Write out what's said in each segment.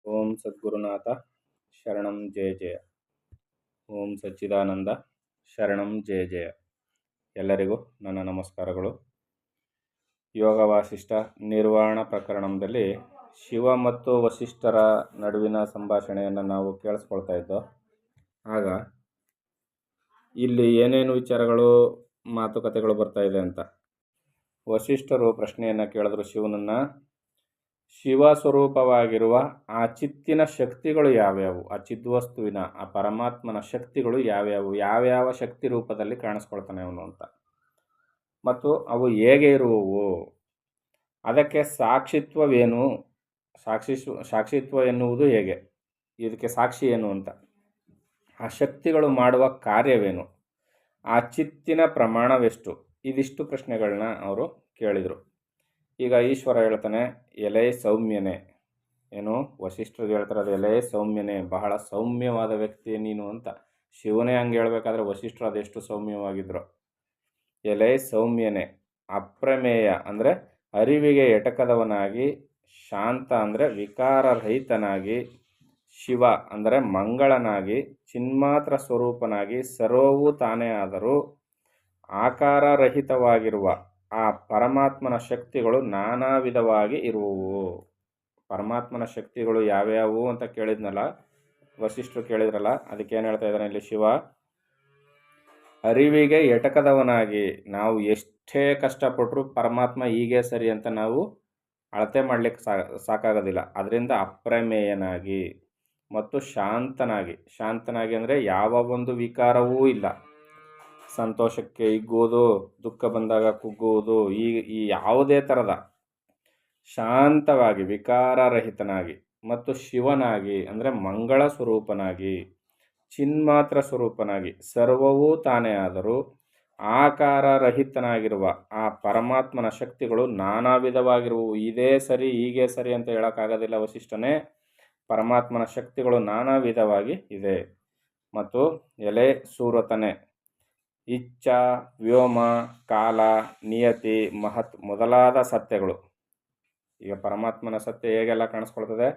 ಓಂ ಸದ್ಗುರುನಾಥ ಶರಣಂ ಜಯ ಜಯ. ಓಂ ಸಚ್ಚಿದಾನಂದ ಶರಣಂ ಜಯ ಜಯ. ಎಲ್ಲರಿಗೂ ನನ್ನ ನಮಸ್ಕಾರಗಳು. ಯೋಗ ವಾಸಿಷ್ಠ ನಿರ್ವಾಣ ಪ್ರಕರಣದಲ್ಲಿ ಶಿವ ಮತ್ತು ವಸಿಷ್ಠರ ನಡುವಿನ ಸಂಭಾಷಣೆಯನ್ನು ನಾವು ಕೇಳಿಸ್ಕೊಳ್ತಾ ಇದ್ದೋ. ಆಗ ಇಲ್ಲಿ ಏನೇನು ವಿಚಾರಗಳು ಮಾತುಕತೆಗಳು ಬರ್ತಾ ಇದೆ ಅಂತ ವಸಿಷ್ಠರು ಪ್ರಶ್ನೆಯನ್ನು ಕೇಳಿದ್ರು ಶಿವನನ್ನು. ಶಿವ ಸ್ವರೂಪವಾಗಿರುವ ಆ ಚಿತ್ತಿನ ಶಕ್ತಿಗಳು ಯಾವ್ಯಾವು, ಆ ಚಿದ್ವಸ್ತುವಿನ ಆ ಪರಮಾತ್ಮನ ಶಕ್ತಿಗಳು ಯಾವ್ಯಾವು, ಯಾವ್ಯಾವ ಶಕ್ತಿ ರೂಪದಲ್ಲಿ ಕಾಣಿಸ್ಕೊಳ್ತಾನೆ ಅವನು ಅಂತ, ಮತ್ತು ಅವು ಹೇಗೆ ಇರುವವು, ಅದಕ್ಕೆ ಸಾಕ್ಷಿತ್ವವೇನು, ಸಾಕ್ಷಿತ್ವ ಎನ್ನುವುದು ಹೇಗೆ, ಇದಕ್ಕೆ ಸಾಕ್ಷಿ ಏನು ಅಂತ, ಆ ಶಕ್ತಿಗಳು ಮಾಡುವ ಕಾರ್ಯವೇನು, ಆ ಚಿತ್ತಿನ ಪ್ರಮಾಣವೆಷ್ಟು, ಇದಿಷ್ಟು ಪ್ರಶ್ನೆಗಳನ್ನ ಅವರು ಕೇಳಿದರು. ಈಗ ಈಶ್ವರ ಹೇಳ್ತಾನೆ, ಎಲೆ ಸೌಮ್ಯನೇ, ಏನು ವಸಿಷ್ಠರಿಗೆ ಹೇಳ್ತಾರೆ, ಎಲೆ ಸೌಮ್ಯನೇ, ಬಹಳ ಸೌಮ್ಯವಾದ ವ್ಯಕ್ತಿ ನೀನು ಅಂತ. ಶಿವನೇ ಹಂಗೆ ಹೇಳ್ಬೇಕಾದ್ರೆ ವಸಿಷ್ಠರು ಅದೆಷ್ಟು ಸೌಮ್ಯವಾಗಿದ್ರು. ಎಲೆ ಸೌಮ್ಯನೇ, ಅಪ್ರಮೇಯ ಅಂದರೆ ಅರಿವಿಗೆ ಎಟಕದವನಾಗಿ, ಶಾಂತ ಅಂದರೆ ವಿಕಾರರಹಿತನಾಗಿ, ಶಿವ ಅಂದರೆ ಮಂಗಳನಾಗಿ, ಚಿನ್ಮಾತ್ರ ಸ್ವರೂಪನಾಗಿ, ಸರ್ವವೂ ತಾನೇ ಆದರೂ ಆಕಾರರಹಿತವಾಗಿರುವ ಆ ಪರಮಾತ್ಮನ ಶಕ್ತಿಗಳು ನಾನಾ ವಿಧವಾಗಿ ಇರುವವು. ಪರಮಾತ್ಮನ ಶಕ್ತಿಗಳು ಯಾವ್ಯಾವು ಅಂತ ಕೇಳಿದ್ನಲ್ಲ, ವಸಿಷ್ಠರು ಕೇಳಿದ್ರಲ್ಲ, ಅದಕ್ಕೇನು ಹೇಳ್ತಾ ಇದ್ದಾನೆ ಇಲ್ಲಿ ಶಿವ, ಅರಿವಿಗೆ ಎಟಕದವನಾಗಿ, ನಾವು ಎಷ್ಟೇ ಕಷ್ಟಪಟ್ಟರು ಪರಮಾತ್ಮ ಹೀಗೆ ಸರಿ ಅಂತ ನಾವು ಅಳತೆ ಮಾಡಲಿಕ್ಕೆ ಸಾಕಾಗೋದಿಲ್ಲ. ಅದರಿಂದ ಅಪ್ರಮೇಯನಾಗಿ ಮತ್ತು ಶಾಂತನಾಗಿ ಅಂದರೆ ಯಾವ ಒಂದು ವಿಕಾರವೂ ಇಲ್ಲ, ಸಂತೋಷಕ್ಕೆ ಹಿಗ್ಗುವುದು, ದುಃಖ ಬಂದಾಗ ಕುಗ್ಗುವುದು, ಈ ಯಾವುದೇ ಥರದ ಶಾಂತವಾಗಿ ವಿಕಾರರಹಿತನಾಗಿ, ಮತ್ತು ಶಿವನಾಗಿ ಅಂದರೆ ಮಂಗಳ ಸ್ವರೂಪನಾಗಿ, ಚಿನ್ಮಾತ್ರ ಸ್ವರೂಪನಾಗಿ, ಸರ್ವವೂ ತಾನೇ ಆದರೂ ಆಕಾರರಹಿತನಾಗಿರುವ ಆ ಪರಮಾತ್ಮನ ಶಕ್ತಿಗಳು ನಾನಾ ವಿಧವಾಗಿರುವು. ಇದೇ ಸರಿ ಹೀಗೆ ಸರಿ ಅಂತ ಹೇಳೋಕ್ಕಾಗೋದಿಲ್ಲ ವಸಿಷ್ಠನೇ, ಪರಮಾತ್ಮನ ಶಕ್ತಿಗಳು ನಾನಾ ವಿಧವಾಗಿ ಇದೆ. ಮತ್ತು ಎಲೆ ಸೂರತನೆ, ಇಚ್ಛಾ, ವ್ಯೋಮ, ಕಾಲ, ನಿಯತಿ, ಮಹತ್ ಮೊದಲಾದ ಸತ್ಯಗಳು. ಈಗ ಪರಮಾತ್ಮನ ಸತ್ಯ ಹೇಗೆಲ್ಲ ಕಾಣಿಸ್ಕೊಳ್ತದೆ,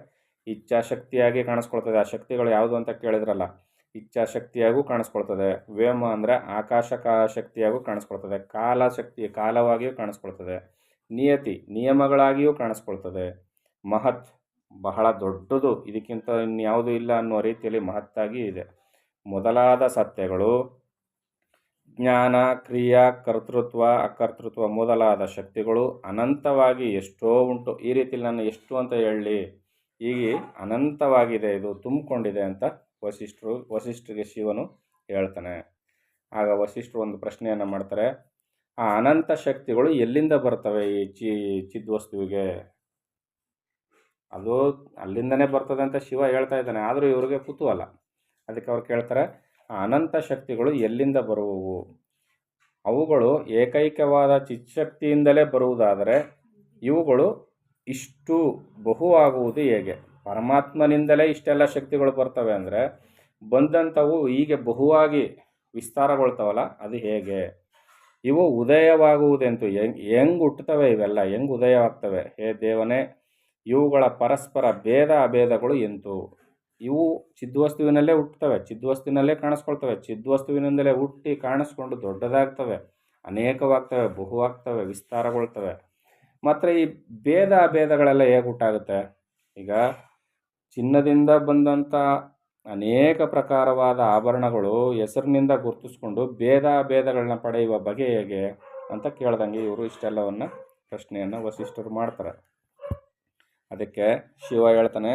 ಇಚ್ಛಾಶಕ್ತಿಯಾಗಿ ಕಾಣಿಸ್ಕೊಳ್ತದೆ. ಆ ಶಕ್ತಿಗಳು ಯಾವುದು ಅಂತ ಕೇಳಿದ್ರಲ್ಲ, ಇಚ್ಛಾಶಕ್ತಿಯಾಗೂ ಕಾಣಿಸ್ಕೊಳ್ತದೆ. ವ್ಯೋಮ ಅಂದರೆ ಆಕಾಶ ಶಕ್ತಿಯಾಗೂ ಕಾಣಿಸ್ಕೊಳ್ತದೆ. ಕಾಲವಾಗಿಯೂ ಕಾಣಿಸ್ಕೊಳ್ತದೆ. ನಿಯತಿ ನಿಯಮಗಳಾಗಿಯೂ ಕಾಣಿಸ್ಕೊಳ್ತದೆ. ಮಹತ್ ಬಹಳ ದೊಡ್ಡದು, ಇದಕ್ಕಿಂತ ಇನ್ಯಾವುದೂ ಇಲ್ಲ ಅನ್ನುವ ರೀತಿಯಲ್ಲಿ ಮಹತ್ತಾಗಿ ಇದೆ. ಮೊದಲಾದ ಸತ್ಯಗಳು, ಜ್ಞಾನ, ಕ್ರಿಯಾ, ಕರ್ತೃತ್ವ, ಅಕರ್ತೃತ್ವ ಮೊದಲಾದ ಶಕ್ತಿಗಳು ಅನಂತವಾಗಿ ಎಷ್ಟೋ ಉಂಟು. ಈ ರೀತಿಯಲ್ಲಿ ನಾನು ಎಷ್ಟು ಅಂತ ಹೇಳಲಿ, ಹೀಗೆ ಅನಂತವಾಗಿದೆ, ಇದು ತುಂಬಿಕೊಂಡಿದೆ ಅಂತ ವಸಿಷ್ಠರಿಗೆ ಶಿವನು ಹೇಳ್ತಾನೆ. ಆಗ ವಸಿಷ್ಠರು ಒಂದು ಪ್ರಶ್ನೆಯನ್ನು ಮಾಡ್ತಾರೆ, ಆ ಅನಂತ ಶಕ್ತಿಗಳು ಎಲ್ಲಿಂದ ಬರ್ತವೆ ಈ ಚಿದ್ವಸ್ತುವಿಗೆ? ಅದು ಅಲ್ಲಿಂದನೇ ಬರ್ತದೆ ಅಂತ ಶಿವ ಹೇಳ್ತಾ ಇದ್ದಾನೆ, ಆದರೂ ಇವ್ರಿಗೆ ಕುತೂಹಲ. ಅದಕ್ಕೆ ಅವ್ರು ಕೇಳ್ತಾರೆ, ಆ ಅನಂತ ಶಕ್ತಿಗಳು ಎಲ್ಲಿಂದ ಬರುವವು? ಅವುಗಳು ಏಕೈಕವಾದ ಚಿತ್ಶಕ್ತಿಯಿಂದಲೇ ಬರುವುದಾದರೆ ಇವುಗಳು ಇಷ್ಟು ಬಹುವಾಗುವುದು ಹೇಗೆ? ಪರಮಾತ್ಮನಿಂದಲೇ ಇಷ್ಟೆಲ್ಲ ಶಕ್ತಿಗಳು ಬರ್ತವೆ ಅಂದರೆ ಬಂದಂಥವು ಹೀಗೆ ಬಹುವಾಗಿ ವಿಸ್ತಾರಗೊಳ್ತವಲ್ಲ, ಅದು ಹೇಗೆ? ಇವು ಉದಯವಾಗುವುದೆಂತು, ಹೆಂಗೆ ಹುಟ್ಟುತ್ತವೆ ಇವೆಲ್ಲ, ಹೆಂಗೆ ಉದಯವಾಗ್ತವೆ? ಹೇ ದೇವನೇ, ಇವುಗಳ ಪರಸ್ಪರ ಭೇದ ಅಭೇದಗಳು ಎಂತು? ಇವು ಚಿದ್ವಸ್ತುವಿನಲ್ಲೇ ಹುಟ್ಟುತ್ತವೆ, ಚಿದ್ವಸ್ತುವಿನಲ್ಲೇ ಕಾಣಿಸ್ಕೊಳ್ತವೆ, ಚಿದ್ವಸ್ತುವಿನಿಂದಲೇ ಹುಟ್ಟಿ ಕಾಣಿಸ್ಕೊಂಡು ದೊಡ್ಡದಾಗ್ತವೆ, ಅನೇಕವಾಗ್ತವೆ, ಬಹುವಾಗ್ತವೆ, ವಿಸ್ತಾರಗೊಳ್ತವೆ. ಮಾತ್ರ ಈ ಭೇದ ಅಭೇದಗಳೆಲ್ಲ ಹೇಗೆ ಹುಟ್ಟಾಗುತ್ತೆ? ಈಗ ಚಿನ್ನದಿಂದ ಬಂದಂಥ ಅನೇಕ ಪ್ರಕಾರವಾದ ಆಭರಣಗಳು ಹೆಸರಿನಿಂದ ಗುರುತಿಸ್ಕೊಂಡು ಭೇದ ಅಭೇದಗಳನ್ನ ಪಡೆಯುವ ಬಗೆ ಹೇಗೆ ಅಂತ ಕೇಳ್ದಂಗೆ ಇವರು ಇಷ್ಟೆಲ್ಲವನ್ನು ಪ್ರಶ್ನೆಯನ್ನು ವಸಿಷ್ಠರು ಮಾಡ್ತಾರೆ. ಅದಕ್ಕೆ ಶಿವ ಹೇಳ್ತಾನೆ,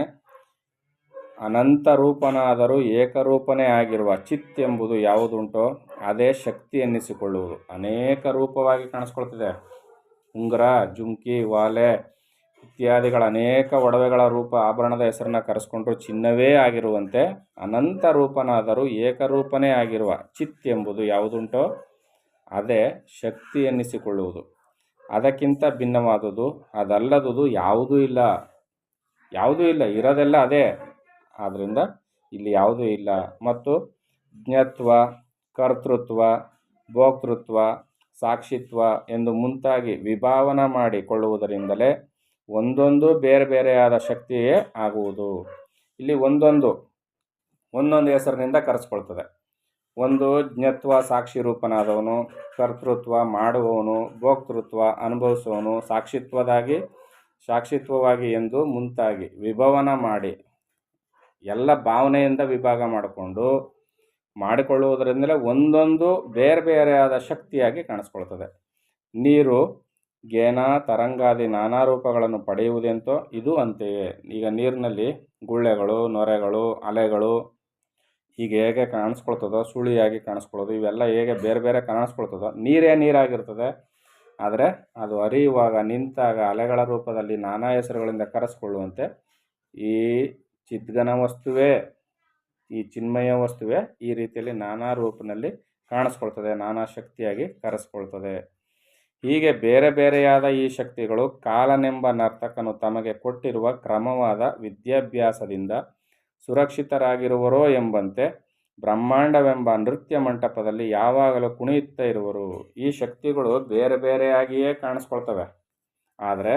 ಅನಂತ ರೂಪನಾದರೂ ಏಕರೂಪನೇ ಆಗಿರುವ ಚಿತ್ ಎಂಬುದು ಯಾವುದುಂಟೋ ಅದೇ ಶಕ್ತಿ ಎನ್ನಿಸಿಕೊಳ್ಳುವುದು. ಅನೇಕ ರೂಪವಾಗಿ ಕಾಣಿಸ್ಕೊಳ್ತಿದೆ. ಉಂಗುರ, ಜುಮ್ಕಿ, ವಾಲೆ ಇತ್ಯಾದಿಗಳ ಅನೇಕ ಒಡವೆಗಳ ರೂಪ, ಆಭರಣದ ಹೆಸರನ್ನ ಕರೆಸ್ಕೊಂಡ್ರು ಚಿನ್ನವೇ ಆಗಿರುವಂತೆ ಅನಂತ ರೂಪನಾದರೂ ಏಕರೂಪನೇ ಆಗಿರುವ ಚಿತ್ ಎಂಬುದು ಯಾವುದುಂಟೋ ಅದೇ ಶಕ್ತಿ ಎನ್ನಿಸಿಕೊಳ್ಳುವುದು. ಅದಕ್ಕಿಂತ ಭಿನ್ನವಾದುದು, ಅದಲ್ಲದುದು ಯಾವುದೂ ಇಲ್ಲ. ಇರೋದೆಲ್ಲ ಅದೇ, ಆದ್ದರಿಂದ ಇಲ್ಲಿ ಯಾವುದೂ ಇಲ್ಲ. ಮತ್ತು ಜ್ಞತ್ವ, ಕರ್ತೃತ್ವ, ಭೋಕ್ತೃತ್ವ, ಸಾಕ್ಷಿತ್ವ ಎಂದು ಮುಂತಾಗಿ ವಿಭಾವನ ಮಾಡಿಕೊಳ್ಳುವುದರಿಂದಲೇ ಒಂದೊಂದು ಬೇರೆ ಬೇರೆಯಾದ ಶಕ್ತಿಯೇ ಆಗುವುದು. ಇಲ್ಲಿ ಒಂದೊಂದು ಹೆಸರಿನಿಂದ ಕರೆಸ್ಕೊಳ್ತದೆ. ಒಂದು ಜ್ಞತ್ವ ಸಾಕ್ಷಿ ರೂಪನಾದವನು, ಕರ್ತೃತ್ವ ಮಾಡುವವನು, ಭೋಕ್ತೃತ್ವ ಅನುಭವಿಸುವವನು, ಸಾಕ್ಷಿತ್ವವಾಗಿ ಎಂದು ಮುಂತಾಗಿ ವಿಭವನ ಮಾಡಿ ಎಲ್ಲ ಭಾವನೆಯಿಂದ ವಿಭಾಗ ಮಾಡಿಕೊಳ್ಳುವುದರಿಂದಲೇ ಒಂದೊಂದು ಬೇರೆ ಬೇರೆಯಾದ ಶಕ್ತಿಯಾಗಿ ಕಾಣಿಸ್ಕೊಳ್ತದೆ. ನೀರು ಗೇನ ತರಂಗಾದಿ ನಾನಾ ರೂಪಗಳನ್ನು ಪಡೆಯುವುದೆಂತೋ ಇದು ಅಂತೆಯೇ. ಈಗ ನೀರಿನಲ್ಲಿ ಗುಳ್ಳೆಗಳು, ನೊರೆಗಳು, ಅಲೆಗಳು ಹೀಗೆ ಹೇಗೆ ಕಾಣಿಸ್ಕೊಳ್ತದೋ, ಸುಳಿಯಾಗಿ ಕಾಣಿಸ್ಕೊಳ್ಳೋದು, ಇವೆಲ್ಲ ಹೇಗೆ ಬೇರೆ ಬೇರೆ ಕಾಣಿಸ್ಕೊಳ್ತದೋ, ನೀರೇ ನೀರಾಗಿರ್ತದೆ. ಆದರೆ ಅದು ಹರಿಯುವಾಗ ನಿಂತಾಗ ಅಲೆಗಳ ರೂಪದಲ್ಲಿ ನಾನಾ ಹೆಸರುಗಳಿಂದ ಕರೆಸ್ಕೊಳ್ಳುವಂತೆ ಈ ಚಿದ್ಘನ ವಸ್ತುವೇ, ಈ ಚಿನ್ಮಯ ವಸ್ತುವೇ ಈ ರೀತಿಯಲ್ಲಿ ನಾನಾ ರೂಪದಲ್ಲಿ ಕಾಣಿಸ್ಕೊಳ್ತದೆ, ನಾನಾ ಶಕ್ತಿಯಾಗಿ ಕರೆಸ್ಕೊಳ್ತದೆ. ಹೀಗೆ ಬೇರೆ ಬೇರೆಯಾದ ಈ ಶಕ್ತಿಗಳು ಕಾಲನೆಂಬ ನರ್ತಕನು ತಮಗೆ ಕೊಟ್ಟಿರುವ ಕ್ರಮವಾದ ವಿದ್ಯಾಭ್ಯಾಸದಿಂದ ಸುರಕ್ಷಿತರಾಗಿರುವರೋ ಎಂಬಂತೆ ಬ್ರಹ್ಮಾಂಡವೆಂಬ ನೃತ್ಯ ಮಂಟಪದಲ್ಲಿ ಯಾವಾಗಲೂ ಕುಣಿಯುತ್ತಾ ಇರುವರು. ಈ ಶಕ್ತಿಗಳು ಬೇರೆ ಬೇರೆಯಾಗಿಯೇ ಕಾಣಿಸ್ಕೊಳ್ತವೆ. ಆದರೆ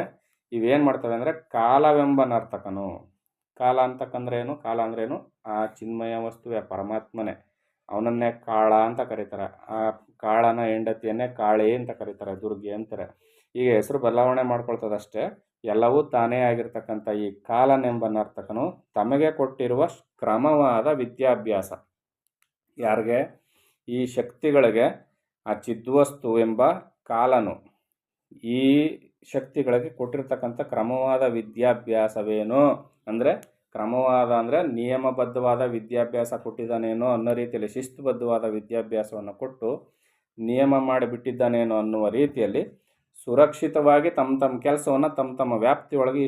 ಇವೇನು ಮಾಡ್ತವೆ ಅಂದರೆ ಕಾಲವೆಂಬ ನರ್ತಕನು, ಕಾಲ ಅಂತಕ್ಕಂದ್ರೆ ಏನು? ಕಾಲ ಅಂದ್ರೇನು? ಆ ಚಿನ್ಮಯ ವಸ್ತುವೇ ಪರಮಾತ್ಮನೇ, ಅವನನ್ನೇ ಕಾಳ ಅಂತ ಕರೀತಾರೆ. ಆ ಕಾಳನ ಹೆಂಡತಿಯನ್ನೇ ಕಾಳಿ ಅಂತ ಕರೀತಾರೆ, ದುರ್ಗಿ ಅಂತಾರೆ. ಈಗ ಹೆಸರು ಬದಲಾವಣೆ ಮಾಡ್ಕೊಳ್ತದಷ್ಟೇ. ಎಲ್ಲವೂ ತಾನೇ ಆಗಿರ್ತಕ್ಕಂಥ ಈ ಕಾಲನೆಂಬ ನರ್ತಕನು ತಮಗೆ ಕೊಟ್ಟಿರುವ ಕ್ರಮವಾದ ವಿದ್ಯಾಭ್ಯಾಸ, ಯಾರಿಗೆ? ಈ ಶಕ್ತಿಗಳಿಗೆ ಆ ಚಿದ್ವಸ್ತು ಎಂಬ ಕಾಲನು ಈ ಶಕ್ತಿಗಳಿಗೆ ಕೊಟ್ಟಿರ್ತಕ್ಕಂಥ ಕ್ರಮವಾದ ವಿದ್ಯಾಭ್ಯಾಸವೇನೋ ಅಂದರೆ, ಕ್ರಮವಾದ ಅಂದರೆ ನಿಯಮಬದ್ಧವಾದ ವಿದ್ಯಾಭ್ಯಾಸ ಕೊಟ್ಟಿದ್ದಾನೇನೋ ಅನ್ನೋ ರೀತಿಯಲ್ಲಿ, ಶಿಸ್ತುಬದ್ಧವಾದ ವಿದ್ಯಾಭ್ಯಾಸವನ್ನು ಕೊಟ್ಟು ನಿಯಮ ಮಾಡಿಬಿಟ್ಟಿದ್ದಾನೇನೋ ಅನ್ನುವ ರೀತಿಯಲ್ಲಿ ಸುರಕ್ಷಿತವಾಗಿ ತಮ್ಮ ಕೆಲಸವನ್ನು ತಮ್ಮ ವ್ಯಾಪ್ತಿಯೊಳಗೆ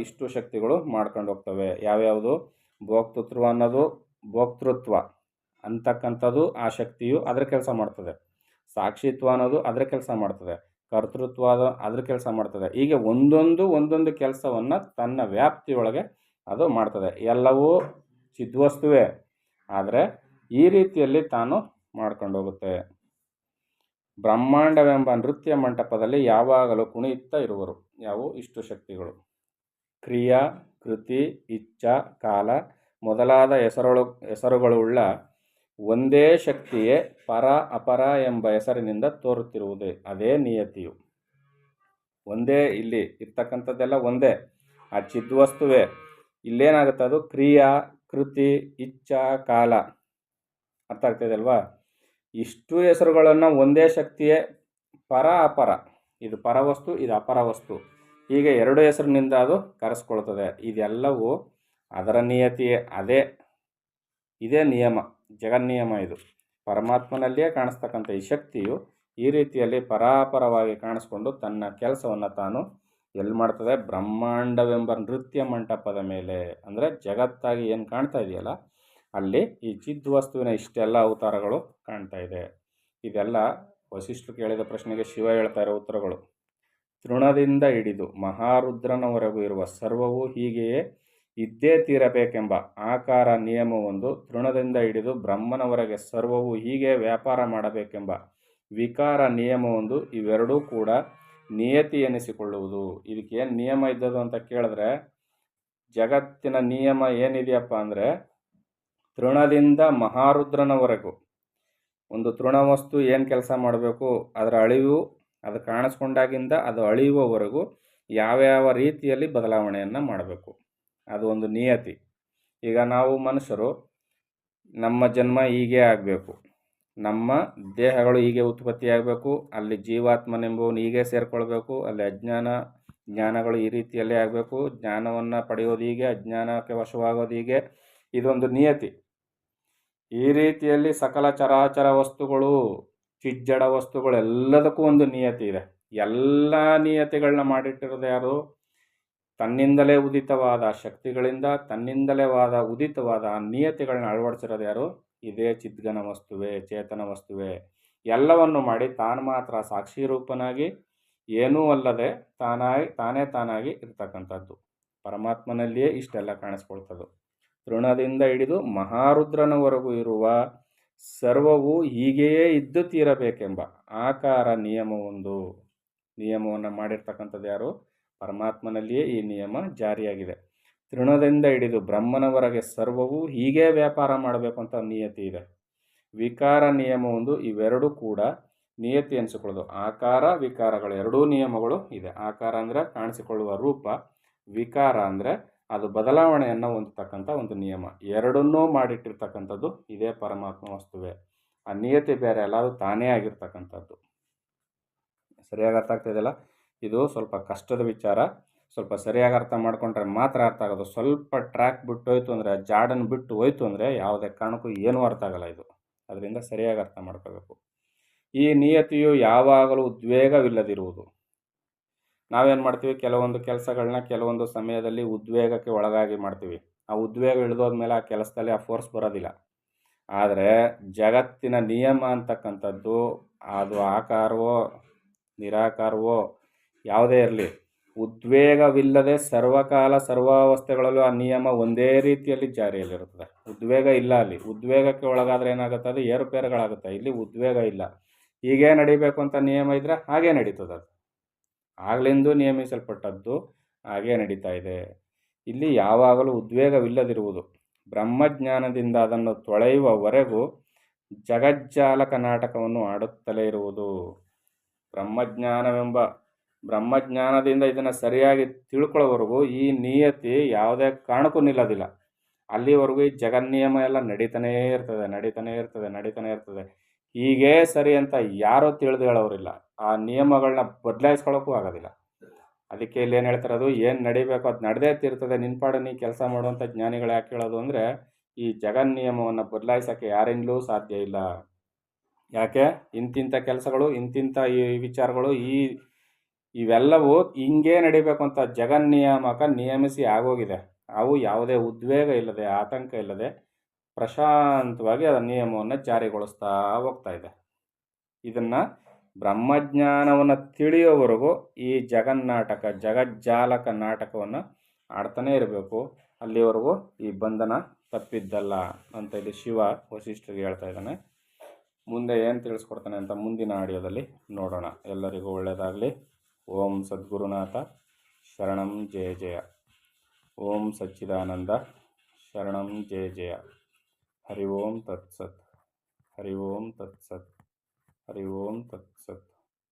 ಇಷ್ಟು ಶಕ್ತಿಗಳು ಮಾಡ್ಕೊಂಡು ಹೋಗ್ತವೆ. ಯಾವ್ಯಾವುದು? ಭೋಕ್ತೃತ್ವ ಅಂತಕ್ಕಂಥದ್ದು ಆ ಶಕ್ತಿಯು ಅದರ ಕೆಲಸ ಮಾಡ್ತದೆ. ಸಾಕ್ಷಿತ್ವ ಅನ್ನೋದು ಅದರ ಕೆಲಸ ಮಾಡ್ತದೆ. ಕರ್ತೃತ್ವ ಅದ್ರ ಕೆಲಸ ಮಾಡ್ತದೆ. ಹೀಗೆ ಒಂದೊಂದು ಕೆಲಸವನ್ನು ತನ್ನ ವ್ಯಾಪ್ತಿಯೊಳಗೆ ಅದು ಮಾಡ್ತದೆ. ಎಲ್ಲವೂ ಚಿದ್ವಸ್ತುವೇ, ಆದರೆ ಈ ರೀತಿಯಲ್ಲಿ ತಾನು ಮಾಡ್ಕೊಂಡು ಹೋಗುತ್ತೆ. ಬ್ರಹ್ಮಾಂಡವೆಂಬ ನೃತ್ಯ ಮಂಟಪದಲ್ಲಿ ಯಾವಾಗಲೂ ಕುಣಿಯುತ್ತಾ ಇರುವರು. ಯಾವುವು? ಇಷ್ಟು ಶಕ್ತಿಗಳು. ಕ್ರಿಯಾ, ಕೃತಿ, ಇಚ್ಛಾ, ಕಾಲ ಮೊದಲಾದ ಹೆಸರುಗಳುಳ್ಳ ಒಂದೇ ಶಕ್ತಿಯೇ ಪರ ಅಪರ ಎಂಬ ಹೆಸರಿನಿಂದ ತೋರುತ್ತಿರುವುದೇ ಅದೇ ನಿಯತಿಯು. ಒಂದೇ, ಇಲ್ಲಿ ಇರ್ತಕ್ಕಂಥದ್ದೆಲ್ಲ ಒಂದೇ, ಆ ಚಿದ್ವಸ್ತುವೇ. ಇಲ್ಲೇನಾಗುತ್ತೆ? ಅದು ಕ್ರಿಯಾ, ಕೃತಿ, ಇಚ್ಛಾ, ಕಾಲ. ಅರ್ಥ ಆಗ್ತದೆ ಅಲ್ವಾ? ಇಷ್ಟು ಹೆಸರುಗಳನ್ನು ಒಂದೇ ಶಕ್ತಿಯೇ ಪರ ಅಪರ, ಇದು ಪರವಸ್ತು, ಇದು ಅಪರ ವಸ್ತು, ಹೀಗೆ ಎರಡು ಹೆಸರಿನಿಂದ ಅದು ಕರೆಸ್ಕೊಳ್ತದೆ. ಇದೆಲ್ಲವೂ ಅದರ ನಿಯತಿಯೇ. ಇದೇ ನಿಯಮ, ಜಗನ್ನಿಯಮ. ಇದು ಪರಮಾತ್ಮನಲ್ಲಿಯೇ ಕಾಣಿಸ್ತಕ್ಕಂಥ ಈ ಶಕ್ತಿಯು ಈ ರೀತಿಯಲ್ಲಿ ಪರಾಪರವಾಗಿ ಕಾಣಿಸ್ಕೊಂಡು ತನ್ನ ಕೆಲಸವನ್ನು ತಾನು ಎಲ್ಲಿ ಮಾಡ್ತದೆ? ಬ್ರಹ್ಮಾಂಡವೆಂಬ ನೃತ್ಯ ಮಂಟಪದ ಮೇಲೆ, ಅಂದರೆ ಜಗತ್ತಾಗಿ ಏನು ಕಾಣ್ತಾ ಇದೆಯಲ್ಲ ಅಲ್ಲಿ ಈ ಚಿದ್ವಸ್ತುವಿನ ಇಷ್ಟೆಲ್ಲ ಅವತಾರಗಳು ಕಾಣ್ತಾ ಇದೆ. ಇದೆಲ್ಲ ವಸಿಷ್ಠರು ಕೇಳಿದ ಪ್ರಶ್ನೆಗೆ ಶಿವ ಹೇಳ್ತಾ ಇರೋ ಉತ್ತರಗಳು. ತೃಣದಿಂದ ಹಿಡಿದು ಮಹಾರುದ್ರನವರೆಗೂ ಇರುವ ಸರ್ವವು ಹೀಗೆಯೇ ಇದ್ದೇ ತೀರಬೇಕೆಂಬ ಆಕಾರ ನಿಯಮವೊಂದು, ತೃಣದಿಂದ ಹಿಡಿದು ಬ್ರಹ್ಮನವರೆಗೆ ಸರ್ವವು ಹೀಗೆ ವ್ಯಾಪಾರ ಮಾಡಬೇಕೆಂಬ ವಿಕಾರ ನಿಯಮವೊಂದು, ಇವೆರಡೂ ಕೂಡ ನಿಯತಿ ಎನಿಸಿಕೊಳ್ಳುವುದು. ಇದಕ್ಕೇನು ನಿಯಮ ಇದ್ದದು ಅಂತ ಕೇಳಿದ್ರೆ, ಜಗತ್ತಿನ ನಿಯಮ ಏನಿದೆಯಪ್ಪ ಅಂದರೆ, ತೃಣದಿಂದ ಮಹಾರುದ್ರನವರೆಗೂ ಒಂದು ತೃಣವಸ್ತು ಏನು ಕೆಲಸ ಮಾಡಬೇಕು, ಅದರ ಅಳಿವು, ಅದು ಕಾಣಿಸ್ಕೊಂಡಾಗಿಂದ ಅದು ಅಳಿಯುವವರೆಗೂ ಯಾವ್ಯಾವ ರೀತಿಯಲ್ಲಿ ಬದಲಾವಣೆಯನ್ನು ಮಾಡಬೇಕು, ಅದು ಒಂದು ನಿಯತಿ. ಈಗ ನಾವು ಮನುಷ್ಯರು, ನಮ್ಮ ಜನ್ಮ ಹೀಗೆ ಆಗಬೇಕು, ನಮ್ಮ ದೇಹಗಳು ಹೀಗೆ ಉತ್ಪತ್ತಿಯಾಗಬೇಕು, ಅಲ್ಲಿ ಜೀವಾತ್ಮನೆಂಬುವನು ಹೀಗೆ ಸೇರಿಕೊಳ್ಬೇಕು, ಅಲ್ಲಿ ಜ್ಞಾನಗಳು ಈ ರೀತಿಯಲ್ಲೇ ಆಗಬೇಕು, ಜ್ಞಾನವನ್ನು ಪಡೆಯೋದು ಹೀಗೆ, ಅಜ್ಞಾನಕ್ಕೆ ವಶವಾಗೋದು ಹೀಗೆ, ಇದೊಂದು ನಿಯತಿ. ಈ ರೀತಿಯಲ್ಲಿ ಸಕಲ ಚರಾಚರ ವಸ್ತುಗಳು, ಚಿಜ್ಜಡ ವಸ್ತುಗಳು ಎಲ್ಲದಕ್ಕೂ ಒಂದು ನಿಯತಿ ಇದೆ. ಎಲ್ಲ ನಿಯತಿಗಳನ್ನ ಮಾಡಿಟ್ಟಿರೋದು ಯಾರು? ತನ್ನಿಂದಲೇ ಉದಿತವಾದ ಶಕ್ತಿಗಳಿಂದ ತನ್ನಿಂದಲೇ ಉದಿತವಾದ ನಿಯತಿಗಳನ್ನ ಅಳವಡಿಸಿರೋದು ಯಾರು? ಇದೇ ಚಿದ್ಘನ ವಸ್ತುವೇ, ಚೇತನ ವಸ್ತುವೇ. ಎಲ್ಲವನ್ನು ಮಾಡಿ ತಾನು ಮಾತ್ರ ಸಾಕ್ಷಿ ರೂಪನಾಗಿ ಏನೂ ಅಲ್ಲದೆ ತಾನಾಗಿ ಇರ್ತಕ್ಕಂಥದ್ದು. ಪರಮಾತ್ಮನಲ್ಲಿಯೇ ಇಷ್ಟೆಲ್ಲ ಕಾಣಿಸ್ಕೊಳ್ತದ್ದು. ತೃಣದಿಂದ ಹಿಡಿದು ಮಹಾರುದ್ರನವರೆಗೂ ಇರುವ ಸರ್ವವು ಹೀಗೆಯೇ ಇದ್ದು ತೀರಬೇಕೆಂಬ ಆಕಾರ ನಿಯಮವನ್ನು ಮಾಡಿರ್ತಕ್ಕಂಥದ್ದು ಯಾರು? ಪರಮಾತ್ಮನಲ್ಲಿಯೇ ಈ ನಿಯಮ ಜಾರಿಯಾಗಿದೆ. ತೃಣದಿಂದ ಹಿಡಿದು ಬ್ರಹ್ಮನವರೆಗೆ ಸರ್ವವು ಹೀಗೇ ವ್ಯಾಪಾರ ಮಾಡಬೇಕು ಅಂತ ನಿಯತಿ ಇದೆ. ವಿಕಾರ ನಿಯಮ ಒಂದು, ಇವೆರಡೂ ಕೂಡ ನಿಯತಿ ಅನಿಸಿಕೊಳ್ಳೋದು. ಆಕಾರ ವಿಕಾರಗಳು ಎರಡೂ ನಿಯಮಗಳು ಇದೆ. ಆಕಾರ ಅಂದರೆ ಕಾಣಿಸಿಕೊಳ್ಳುವ ರೂಪ, ವಿಕಾರ ಅಂದರೆ ಅದು ಬದಲಾವಣೆಯನ್ನು ಹೊಂದತಕ್ಕಂಥ ಒಂದು ನಿಯಮ. ಎರಡನ್ನೂ ಮಾಡಿಟ್ಟಿರ್ತಕ್ಕಂಥದ್ದು ಇದೇ ಪರಮಾತ್ಮ ವಸ್ತುವೇ. ಆ ನಿಯತಿ ಬೇರೆ ಅಲ್ಲ, ಅದು ತಾನೇ ಆಗಿರ್ತಕ್ಕಂಥದ್ದು. ಸರಿಯಾಗಿ ಅರ್ಥ ಆಗ್ತಿದೆಯಲ್ಲ? ಇದು ಸ್ವಲ್ಪ ಕಷ್ಟದ ವಿಚಾರ. ಸ್ವಲ್ಪ ಸರಿಯಾಗಿ ಅರ್ಥ ಮಾಡ್ಕೊಂಡ್ರೆ ಮಾತ್ರ ಅರ್ಥ ಆಗೋದು. ಸ್ವಲ್ಪ ಟ್ರ್ಯಾಕ್ ಬಿಟ್ಟು ಹೋಯ್ತು ಅಂದರೆ, ಜಾಡನ್ನು ಬಿಟ್ಟು ಹೋಯ್ತು ಅಂದರೆ ಯಾವುದೇ ಕಾರಣಕ್ಕೂ ಏನೂ ಅರ್ಥ ಆಗಲ್ಲ ಇದು. ಅದರಿಂದ ಸರಿಯಾಗಿ ಅರ್ಥ ಮಾಡ್ಕೋಬೇಕು. ಈ ನಿಯತಿಯು ಯಾವಾಗಲೂ ಉದ್ವೇಗವಿಲ್ಲದಿರುವುದು. ನಾವೇನು ಮಾಡ್ತೀವಿ, ಕೆಲವೊಂದು ಕೆಲಸಗಳನ್ನ ಕೆಲವೊಂದು ಸಮಯದಲ್ಲಿ ಉದ್ವೇಗಕ್ಕೆ ಒಳಗಾಗಿ ಮಾಡ್ತೀವಿ. ಆ ಉದ್ವೇಗ ಇಳಿದೋದ್ಮೇಲೆ ಆ ಕೆಲಸದಲ್ಲಿ ಆ ಫೋರ್ಸ್ ಬರೋದಿಲ್ಲ. ಆದರೆ ಜಗತ್ತಿನ ನಿಯಮ ಅಂತಕ್ಕಂಥದ್ದು ಅದು ಆಕಾರವೋ ನಿರಾಕಾರವೋ ಯಾವುದೇ ಇರಲಿ, ಉದ್ವೇಗವಿಲ್ಲದೆ ಸರ್ವಕಾಲ ಸರ್ವಾವಸ್ಥೆಗಳಲ್ಲೂ ಆ ನಿಯಮ ಒಂದೇ ರೀತಿಯಲ್ಲಿ ಜಾರಿಯಲ್ಲಿರುತ್ತದೆ. ಉದ್ವೇಗ ಇಲ್ಲ ಅಲ್ಲಿ. ಉದ್ವೇಗಕ್ಕೆ ಒಳಗಾದರೆ ಏನಾಗುತ್ತೆ, ಅದು ಏರುಪೇರುಗಳಾಗುತ್ತೆ. ಇಲ್ಲಿ ಉದ್ವೇಗ ಇಲ್ಲ. ಹೀಗೇ ನಡಿಬೇಕು ಅಂತ ನಿಯಮ ಇದ್ದರೆ ಹಾಗೇ ನಡೀತದೆ. ಅದು ಆಗಲಿಂದು ನಿಯಮಿಸಲ್ಪಟ್ಟದ್ದು ಹಾಗೇ ನಡೀತಾ ಇದೆ. ಇಲ್ಲಿ ಯಾವಾಗಲೂ ಉದ್ವೇಗವಿಲ್ಲದಿರುವುದು. ಬ್ರಹ್ಮಜ್ಞಾನದಿಂದ ಅದನ್ನು ತೊಳೆಯುವವರೆಗೂ ಜಗಜ್ಜಾಲಕ ನಾಟಕವನ್ನು ಆಡುತ್ತಲೇ ಇರುವುದು. ಬ್ರಹ್ಮಜ್ಞಾನದಿಂದ ಇದನ್ನು ಸರಿಯಾಗಿ ತಿಳ್ಕೊಳ್ಳೋವರೆಗೂ ಈ ನಿಯತಿ ಯಾವುದೇ ಕಾರಣಕ್ಕೂ ನಿಲ್ಲೋದಿಲ್ಲ. ಅಲ್ಲಿವರೆಗೂ ಈ ಜಗನ್ನಿಯಮ ಎಲ್ಲ ನಡೀತಾನೇ ಇರ್ತದೆ. ಹೀಗೇ ಸರಿ ಅಂತ ಯಾರೂ ತಿಳಿದು ಹೇಳೋರಿಲ್ಲ. ಆ ನಿಯಮಗಳನ್ನ ಬದಲಾಯಿಸ್ಕೊಳ್ಳೋಕ್ಕೂ ಆಗೋದಿಲ್ಲ. ಅದಕ್ಕೆ ಇಲ್ಲಿ ಏನು ಹೇಳ್ತಿರೋದು, ಏನು ನಡಿಬೇಕು ಅದು ನಡೆದೇ ತಿರ್ತದೆ, ನಿನ್ಪಾಡು ನೀ ಕೆಲಸ ಮಾಡುವಂಥ ಜ್ಞಾನಿಗಳು ಯಾಕೆ ಹೇಳೋದು ಅಂದರೆ, ಈ ಜಗನ್ನಿಯಮವನ್ನು ಬದಲಾಯಿಸೋಕ್ಕೆ ಯಾರಿಂದಲೂ ಸಾಧ್ಯ ಇಲ್ಲ. ಯಾಕೆ, ಇಂತಿಂಥ ಕೆಲಸಗಳು, ಇಂತಿಂಥ ಈ ವಿಚಾರಗಳು, ಇವೆಲ್ಲವೂ ಹಿಂಗೇ ನಡಿಬೇಕು ಅಂತ ಜಗನ್ನಿಯಾಮಕ ನಿಯಮಿಸಿ ಆಗೋಗಿದೆ. ಅವು ಯಾವುದೇ ಉದ್ವೇಗ ಇಲ್ಲದೆ, ಆತಂಕ ಇಲ್ಲದೆ ಪ್ರಶಾಂತವಾಗಿ ಅದರ ನಿಯಮವನ್ನು ಜಾರಿಗೊಳಿಸ್ತಾ ಹೋಗ್ತಾ ಇದೆ. ಇದನ್ನು ಬ್ರಹ್ಮಜ್ಞಾನವನ್ನು ತಿಳಿಯೋವರೆಗೂ ಈ ಜಗಜ್ಜಾಲಕ ನಾಟಕವನ್ನು ಆಡ್ತಾನೇ ಇರಬೇಕು. ಅಲ್ಲಿವರೆಗೂ ಈ ಬಂಧನ ತಪ್ಪಿದ್ದಲ್ಲ ಅಂತ ಇಲ್ಲಿ ಶಿವ ವಸಿಷ್ಠರಿಗೆ ಹೇಳ್ತಾ ಇದ್ದಾನೆ. ಮುಂದೆ ಏನು ತಿಳಿಸ್ಕೊಡ್ತಾನೆ ಅಂತ ಮುಂದಿನ ಆಡಿಯೋದಲ್ಲಿ ನೋಡೋಣ. ಎಲ್ಲರಿಗೂ ಒಳ್ಳೆಯದಾಗಲಿ. ಓಂ ಸದ್ಗುರುನಾಥ ಶರಣಂ ಜಯ ಜಯ. ಓಂ ಸಚ್ಚಿದಾನಂದ ಶರಣಂ ಜಯ ಜಯ. ಹರಿ ಓಂ ತತ್ಸತ್. ಹರಿ ಓಂ ತತ್ಸತ್. ಹರಿ ಓಂ ತತ್ಸತ್.